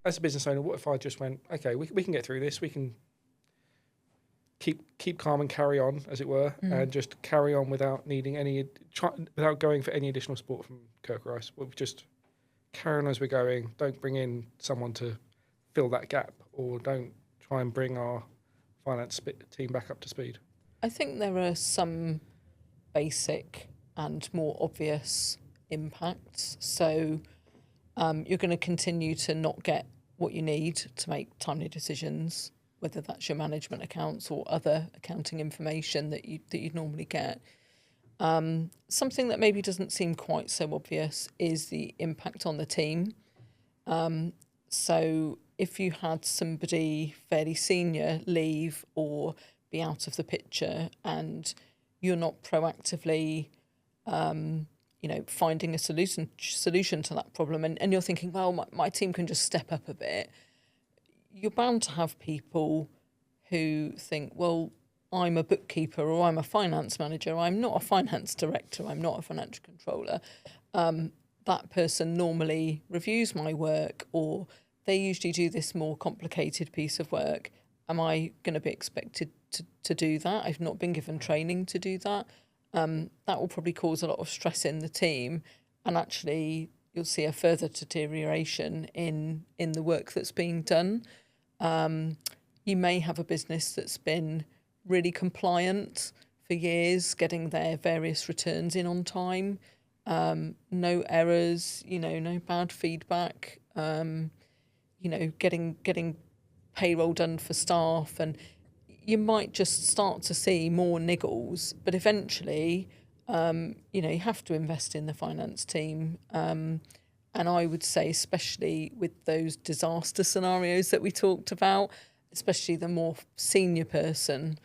as a business owner, what if I just went, okay, we can get through this. We can keep calm and carry on, as it were, and just carry on without needing without going for any additional support from Kirk or Rice. We'll just carry on as we're going. Don't bring in someone to fill that gap, or don't try and bring our finance team back up to speed. I think there are some basic and more obvious impacts. So you're going to continue to not get what you need to make timely decisions, whether that's your management accounts or other accounting information that you'd normally get. Something that maybe doesn't seem quite so obvious is the impact on the team. So if you had somebody fairly senior leave or be out of the picture, and you're not proactively finding a solution to that problem, and you're thinking, well, my team can just step up a bit, you're bound to have people who think, well, I'm a bookkeeper or I'm a finance manager, I'm not a finance director, I'm not a financial controller. That person normally reviews my work, or they usually do this more complicated piece of work. Am I going to be expected to do that? I've not been given training to do that. That will probably cause a lot of stress in the team, and actually you'll see a further deterioration in the work that's being done. You may have a business that's been really compliant for years, getting their various returns in on time, no errors, no bad feedback, getting payroll done for staff, and you might just start to see more niggles. But eventually, you have to invest in the finance team. And I would say, especially with those disaster scenarios that we talked about, especially the more senior person,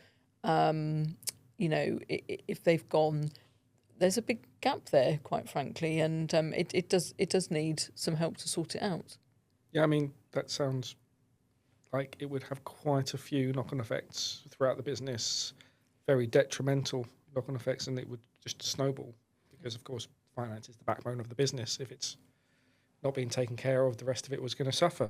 if they've gone, there's a big gap there, quite frankly, and it does need some help to sort it out. Yeah, I mean, that sounds like it would have quite a few knock-on effects throughout the business, very detrimental knock-on effects, and it would just snowball because, of course, finance is the backbone of the business. If it's not being taken care of, the rest of it was going to suffer.